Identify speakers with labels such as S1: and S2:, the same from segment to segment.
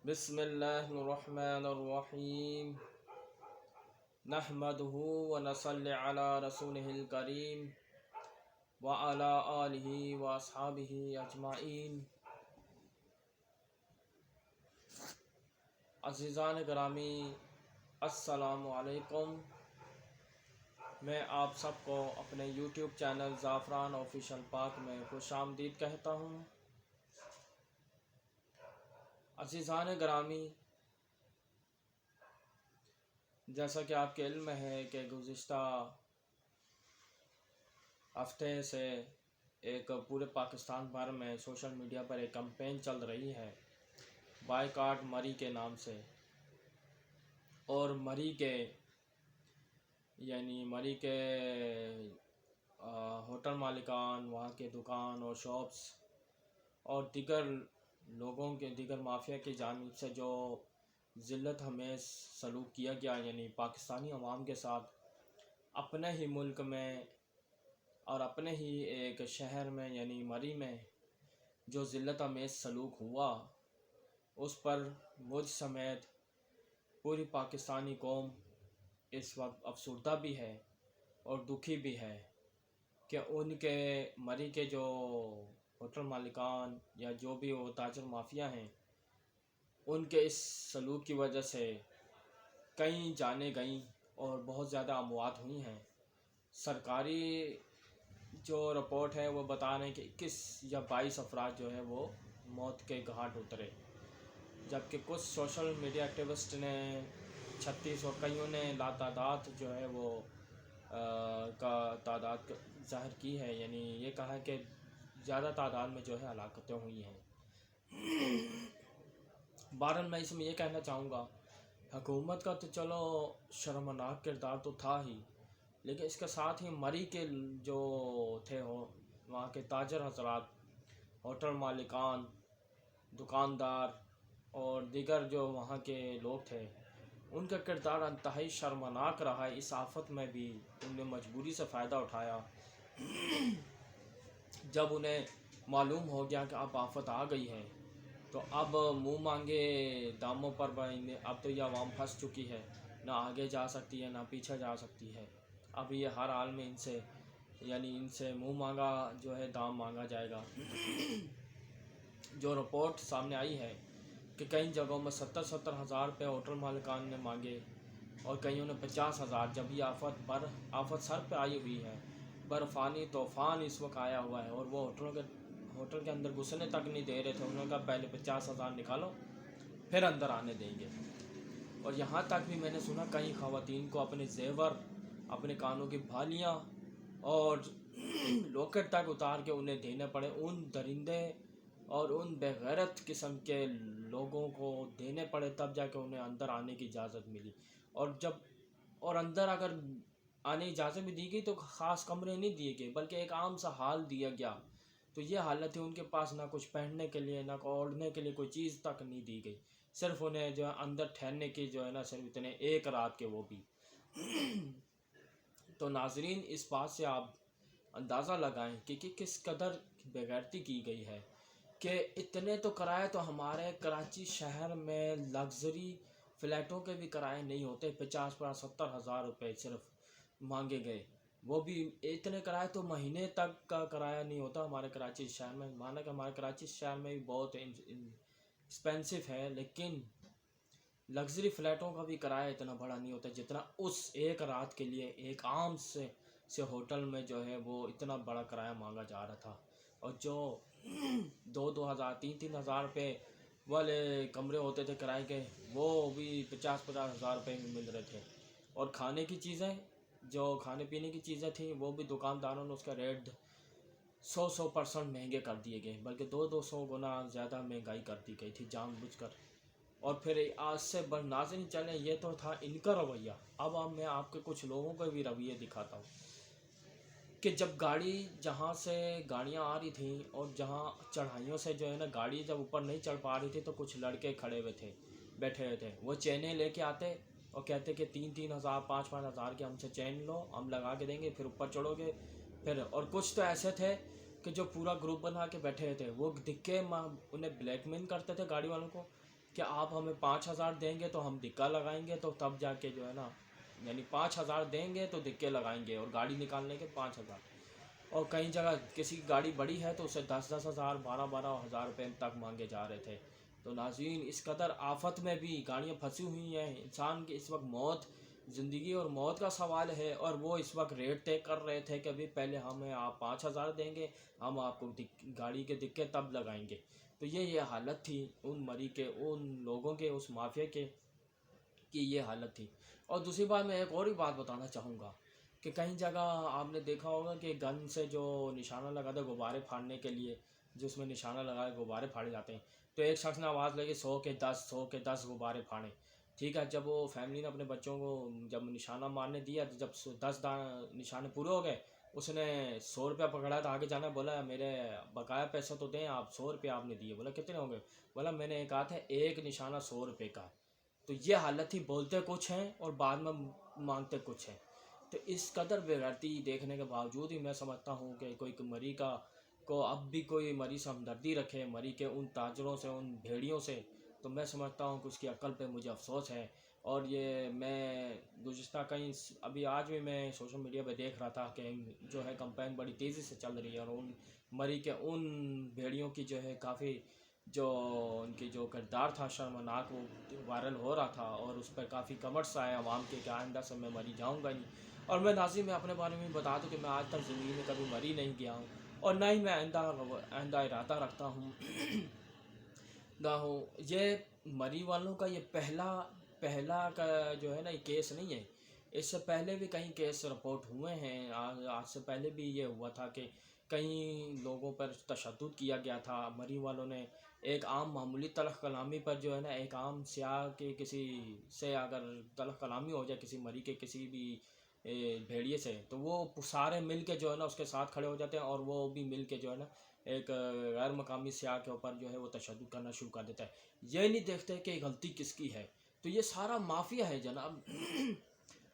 S1: بسم اللہ الرحمن الرحیم نحمده ونصلی علی رسولہ الکریم وعلی آلہ واصحابہ اجمعین۔ عزیزان گرامی، السلام علیکم۔ میں آپ سب کو اپنے یوٹیوب چینل زعفران آفیشل پاک میں خوش آمدید کہتا ہوں۔ عزیزان گرامی، جیسا کہ آپ کے علم میں ہے کہ گزشتہ ہفتے سے ایک پورے پاکستان بھر میں سوشل میڈیا پر ایک کمپین چل رہی ہے بائیکاٹ مری کے نام سے، اور مری کے ہوٹل مالکان، وہاں کے دکان اور شاپس اور دیگر مافیا کی جانب سے جو ذلت ہمیز سلوک کیا گیا، یعنی پاکستانی عوام کے ساتھ اپنے ہی ملک میں اور اپنے ہی ایک شہر میں یعنی مری میں جو ذلت ہمیز سلوک ہوا، اس پر مجھ سمیت پوری پاکستانی قوم اس وقت افسردہ بھی ہے اور دکھی بھی ہے کہ ان کے مری کے جو ہوٹل مالکان یا جو بھی وہ تاجر مافیا ہیں، ان کے اس سلوک کی وجہ سے کئی جانیں گئیں اور بہت زیادہ اموات ہوئی ہیں۔ سرکاری جو رپورٹ ہے وہ بتا رہے ہیں کہ 21 یا 22 افراد جو ہے وہ موت کے گھاٹ اترے، جبکہ کچھ سوشل میڈیا ایکٹیوسٹ نے 36 اور کئیوں نے لاتعداد جو ہے وہ کا تعداد ظاہر کی ہے، یعنی یہ کہا ہے کہ زیادہ تعداد میں جو ہے ہلاکتیں ہوئی ہیں۔ بہرحال میں اس میں یہ کہنا چاہوں گا، حکومت کا تو چلو شرمناک کردار تو تھا ہی، لیکن اس کے ساتھ ہی مری کے جو تھے وہاں کے تاجر حضرات، ہوٹل مالکان، دکاندار اور دیگر جو وہاں کے لوگ تھے، ان کا کردار انتہائی شرمناک رہا ہے۔ اس آفت میں بھی ان نے مجبوری سے فائدہ اٹھایا۔ جب انہیں معلوم ہو گیا کہ اب آفت آ گئی ہے تو اب منہ مانگے داموں پر اب تو یہ عوام پھنس چکی ہے، نہ آگے جا سکتی ہے نہ پیچھے جا سکتی ہے۔ اب یہ ہر حال میں ان سے منہ مانگا جو ہے دام مانگا جائے گا۔ جو رپورٹ سامنے آئی ہے کہ کئی جگہوں میں 70 ہزار روپے ہوٹل مالکان نے مانگے اور کئیوں نے 50,000، جب یہ آفت سر پہ آئی ہوئی ہے، برفانی طوفان اس وقت آیا ہوا ہے، اور وہ ہوٹل کے اندر گھسنے تک نہیں دے رہے تھے۔ انہوں نے کہا پہلے 50,000 نکالو پھر اندر آنے دیں گے۔ اور یہاں تک بھی میں نے سنا کئی خواتین کو اپنے زیور، اپنے کانوں کی بالیاں اور لوکٹ تک اتار کے انہیں دینے پڑے۔ ان درندے اور ان بے غیرت قسم کے لوگوں کو دینے پڑے، تب جا کے انہیں اندر آنے کی اجازت ملی۔ اور اندر اگر آنے کی اجازت بھی دی گئی تو خاص کمرے نہیں دیے گئے، بلکہ ایک عام سا ہال دیا گیا۔ تو یہ حالت ہے، ان کے پاس نہ کچھ پہننے کے لیے نہ اوڑھنے کے لیے کوئی چیز تک نہیں دی گئی، صرف انہیں جو ہے اندر ٹھہرنے کی جو ہے نا صرف اتنے ایک رات کے، وہ بھی۔ تو ناظرین، اس بات سے آپ اندازہ لگائیں کہ کس قدر بے غیرتی کی گئی ہے کہ اتنے تو کرائے تو ہمارے کراچی شہر میں لگژری فلیٹوں کے بھی کرائے نہیں ہوتے، 50-70 ہزار روپے صرف مانگے گئے۔ وہ بھی اتنے کرائے تو مہینے تک کا کرایہ نہیں ہوتا ہمارے کراچی شہر میں۔ مانا کہ ہمارے کراچی شہر میں بھی بہت ایکسپینسو ہے، لیکن لگژری فلیٹوں کا بھی کرایہ اتنا بڑا نہیں ہوتا جتنا اس ایک رات کے لیے ایک عام سے ہوٹل میں جو ہے وہ اتنا بڑا کرایہ مانگا جا رہا تھا۔ اور جو 2,000 3,000 ہزار روپے والے کمرے ہوتے تھے کرائے کے، وہ بھی 50,000 ہزار روپے میں مل رہے تھے۔ اور کھانے کی چیزیں، جو کھانے پینے کی چیزیں تھیں، وہ بھی دکانداروں نے اس کا ریٹ 100% مہنگے کر دیے گئے، بلکہ 200 گنا زیادہ مہنگائی کر دی گئی تھی جان بوجھ کر۔ اور پھر آج سے ناظرین چلیں، یہ تو تھا ان کا رویہ۔ اب میں آپ کے کچھ لوگوں کے بھی رویے دکھاتا ہوں کہ جب جہاں سے گاڑیاں آ رہی تھیں اور جہاں چڑھائیوں سے جو ہے نا گاڑی جب اوپر نہیں چڑھ پا رہی تھی، تو کچھ لڑکے بیٹھے ہوئے تھے، وہ چینیں لے کے آتے اور کہتے کہ 3,000 5,000 ہزار کے ہم سے چین لو، ہم لگا کے دیں گے، پھر اوپر چڑھو گے پھر۔ اور کچھ تو ایسے تھے کہ جو پورا گروپ بنا کے بیٹھے تھے، وہ دکھے انہیں بلیک میل کرتے تھے گاڑی والوں کو کہ آپ ہمیں 5,000 دیں گے تو ہم دکہ لگائیں گے، تو تب جا کے جو ہے نا، یعنی 5,000 دیں گے تو دکے لگائیں گے، اور گاڑی نکالنے کے 5,000۔ اور کئی جگہ کسی کی گاڑی بڑی ہے تو اسے 10,000 12,000 روپے تک مانگے جا رہے تھے۔ تو ناظرین، اس قدر آفت میں بھی گاڑیاں پھنسی ہوئی ہیں، انسان کی اس وقت موت، زندگی اور موت کا سوال ہے، اور وہ اس وقت ریٹ طے کر رہے تھے کہ ابھی پہلے ہمیں آپ 5,000 دیں گے، ہم آپ کو گاڑی کے دکے تب لگائیں گے۔ تو یہ حالت تھی ان مری کے، ان لوگوں کے، اس مافیا کے، کی یہ حالت تھی۔ اور دوسری بات میں ایک اور ہی بات بتانا چاہوں گا کہ کئی جگہ آپ نے دیکھا ہوگا کہ گن سے جو نشانہ لگاتا ہے غبارے پھاڑنے کے لیے، جس میں نشانہ لگا کے غبارے پھاڑے جاتے ہیں، تو ایک شخص نے آواز لگی 100 کے 10 غبارے پھاڑے۔ ٹھیک ہے، جب وہ فیملی نے اپنے بچوں کو جب نشانہ مارنے دیا، تو جب 10 نشانے پورے ہو گئے، اس نے 100 روپیہ پکڑا تو آگے جانا، بولا میرے بقایا پیسے تو دیں آپ، 100 روپیہ آپ نے دیے۔ بولا کتنے ہوں گے؟ بولا میں نے کہا تھا ایک نشانہ 100 روپے کا۔ تو یہ حالت تھی، بولتے کچھ ہیں اور بعد میں مانگتے کچھ ہیں۔ تو اس قدر بے غیرتی دیکھنے کے باوجود ہی میں سمجھتا ہوں کہ کوئی مری کو اب بھی کوئی مری سے ہمدردی رکھے، مری کے ان تاجروں سے، ان بھیڑیوں سے، تو میں سمجھتا ہوں کہ اس کی عقل پہ مجھے افسوس ہے۔ اور یہ میں گزشتہ کہیں ابھی آج بھی میں سوشل میڈیا پہ دیکھ رہا تھا کہ جو ہے کمپین بڑی تیزی سے چل رہی ہے، اور ان مری کے ان بھیڑیوں کی جو ہے کافی جو ان کی جو کردار تھا شرمناک، وہ وائرل ہو رہا تھا، اور اس پہ کافی کمنٹس آئے عوام کے کہ آئندہ سے میں مری جاؤں گا نہیں۔ اور میں ناظرین میں اپنے بارے میں بتا دوں کہ میں آج تک زندگی میں کبھی مری نہیں گیا ہوں، اور نہ ہی میں آئندہ ارادہ رکھتا ہوں نہ ہوں۔ یہ مری والوں کا یہ پہلا کا جو ہے نا، یہ کیس نہیں ہے، اس سے پہلے بھی کئی کیس رپورٹ ہوئے ہیں۔ آج سے پہلے بھی یہ ہوا تھا کہ کئی لوگوں پر تشدد کیا گیا تھا، مری والوں نے ایک عام معمولی تلخ کلامی پر جو ہے نا، ایک عام سیاہ کے کسی سے اگر تلخ کلامی ہو جائے، کسی مری کے کسی بھی بھیڑیے سے، تو وہ سارے مل کے جو ہے نا اس کے ساتھ کھڑے ہو جاتے ہیں، اور وہ بھی مل کے جو ہے نا ایک غیر مقامی سیاہ کے اوپر جو ہے وہ تشدد کرنا شروع کر دیتا ہے۔ یہ نہیں دیکھتے کہ غلطی کس کی ہے۔ تو یہ سارا مافیا ہے جناب۔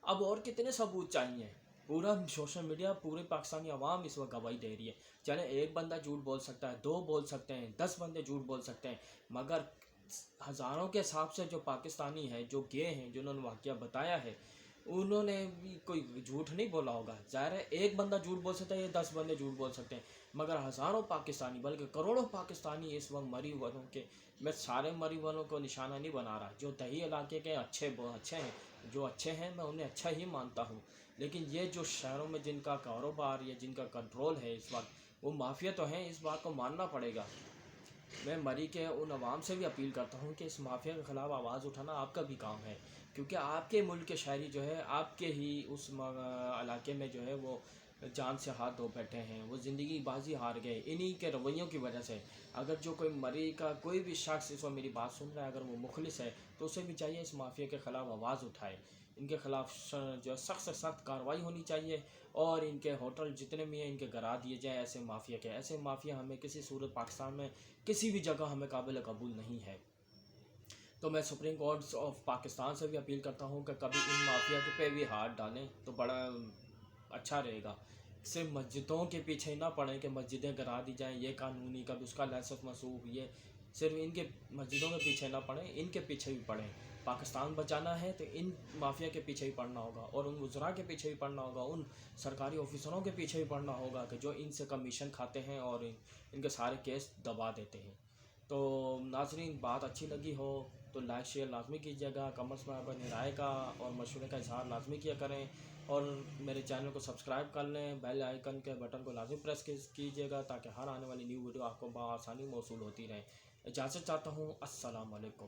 S1: اب اور کتنے ثبوت چاہیے؟ پورا سوشل میڈیا، پورے پاکستانی عوام اس وقت گواہی دے رہی ہے۔ چلے ایک بندہ جھوٹ بول سکتا ہے، 2 بول سکتے ہیں، 10 بندے جھوٹ بول سکتے ہیں، مگر ہزاروں کے حساب سے جو پاکستانی ہیں، جو گئے ہیں، جنہوں نے واقعہ بتایا ہے، انہوں نے بھی کوئی جھوٹ نہیں بولا ہوگا۔ ظاہر ہے ایک بندہ جھوٹ بول سکتا ہے یا 10 بندے جھوٹ بول سکتے ہیں، مگر ہزاروں پاکستانی بلکہ کروڑوں پاکستانی اس وقت مری والوں کے، میں سارے مری والوں کو نشانہ نہیں بنا رہا، جو دیہی علاقے کے اچھے ہیں، جو اچھے ہیں میں انہیں اچھا ہی مانتا ہوں، لیکن یہ جو شہروں میں جن کا کاروبار یا جن کا کنٹرول ہے اس وقت، وہ مافیا تو ہیں، اس بات کو ماننا پڑے گا۔ میں مری کے ان عوام سے بھی اپیل کرتا ہوں کہ اس مافیا کے خلاف آواز اٹھانا آپ کا بھی کام ہے، کیونکہ آپ کے ملک کے شہری جو ہے آپ کے ہی اس علاقے میں جو ہے وہ جان سے ہاتھ دھو بیٹھے ہیں، وہ زندگی بازی ہار گئے انہی کے رویوں کی وجہ سے۔ اگر جو کوئی مری کا کوئی بھی شخص اس وقت میری بات سن رہا ہے، اگر وہ مخلص ہے، تو اسے بھی چاہیے اس مافیا کے خلاف آواز اٹھائے، ان کے خلاف جو ہے سخت سے سخت کارروائی ہونی چاہیے، اور ان کے ہوٹل جتنے بھی ہیں ان کے گرا دیے جائیں ایسے مافیا کے۔ ایسے مافیا ہمیں کسی صورت پاکستان میں کسی بھی جگہ ہمیں قابل قبول نہیں ہے۔ تو میں سپریم کورٹ آف پاکستان سے بھی اپیل کرتا ہوں کہ کبھی ان مافیا پہ بھی ہاتھ ڈالیں تو بڑا اچھا رہے گا۔ صرف مسجدوں کے پیچھے نہ پڑیں کہ مسجدیں گرا دی جائیں، یہ قانونی، کبھی اس کا لائسنس منسوخ، یہ صرف ان کے مسجدوں کے پیچھے نہ پڑیں، ان کے پیچھے بھی پڑیں۔ پاکستان بچانا ہے تو ان مافیا کے پیچھے بھی پڑنا ہوگا، اور ان وزراء کے پیچھے بھی پڑنا ہوگا، ان سرکاری آفیسروں کے پیچھے بھی پڑنا ہوگا کہ جو ان سے کمیشن کھاتے ہیں اور ان کے سارے کیس دبا دیتے ہیں۔ تو ناظرین، بات اچھی لگی ہو تو لائک شیئر لازمی کیجیے گا، کمنٹس میں اپنی رائے کا اور مشورے کا اظہار لازمی کیا کریں، اور میرے چینل کو سبسکرائب کر لیں، بیل آئیکن کے بٹن کو لازمی پریس کیجیے گا تاکہ ہر آنے والی نیو ویڈیو آپ کو بآسانی موصول ہوتی رہے۔ اجازت چاہتا ہوں، السلام علیکم۔